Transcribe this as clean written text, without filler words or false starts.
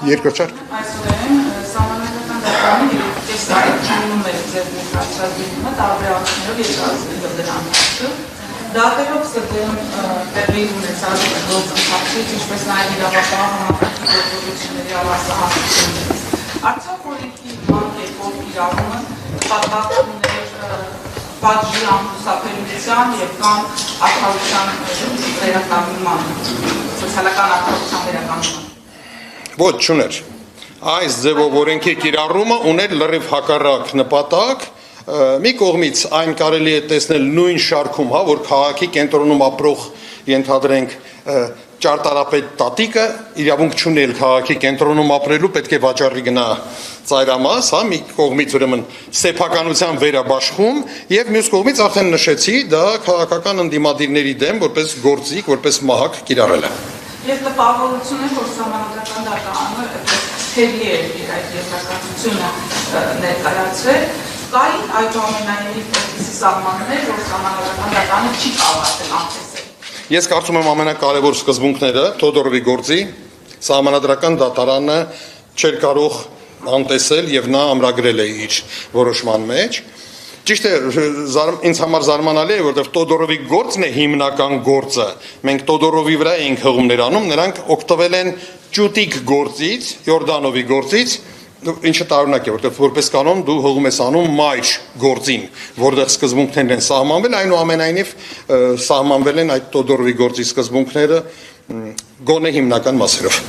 Երկրորդ Այսօրեն սահմանադրական դատարանի տեսակետներում էր ձեր ներկայացրած դիմումը տարբերակներով երկարացնելով դրան հաշվը, դատելով սրտերում տեղի ունեցած գործընթացից, ինչպես նաև իրավապահ համակարգի գործողությունների առասահատություններից։ Արդյոք օրենքի կերպով կիրառումը պատվաստումներ պատժի ամուսափելության և կամ արդարության վերականգնման, սոցիալական արդարության վերականգնման։ Ոչ, չուներ։ Այս ձևով օրենքի կիրառումը ուներ լրիվ հակառակ նպատակ, մի կողմից այն կարելի է տեսնել նույն շարքում, հա, որ քաղաքի կենտրոնում ապրող ենթադրենք ճարտարապետ տատիկը իրավունք չունել քաղաքի կենտրոնում ապրելու, պետք է վաճառի գնա ծայրամաս, հա, մի կողմից ուրեմն սեփականության վերաբաշխում եւ մյուս կողմից արդեն նշեցի, դա քաղաքական ընդդիմադիրների դեմ որպես գործիք, որպես մահակ կիրառել է։ Եվ տպավորություն է, որ սահմանադրական դատարանը թելի է իր այդ երկրակացությունը ներկայացրել, կային այդուամենայնիվ այդպիսի սահմաններ, որ սահմանադրական դատարանը չի կարողացել անտեսել։ Ես կարծում եմ ամենակարևոր սկզբունքները Թոդորովի գործի սահմանադրական դատարանը չէր կարող անտեսել եւ նա ամրագրել է իր որոշման մեջ։ Ճիշտ է, ինձ համար զարմանալի է, որովհետև Թոդորովի գործն է հիմնական գործը։ Մենք Թոդորովի վրա էինք հղումներ անում, նրանք օգտվել են ճուտիկ գործից, Յորդանովի գործից, ինչը տարօրինակ է, որովհետև որպես կանոն դու հղում ես անում մայր գործին, որտեղ սկզբունքներն են սահմանվել, այնուամենայնիվ սահմանվել են այդ Թոդորովի գործի սկզբունքները գոնե հիմնական մասերով։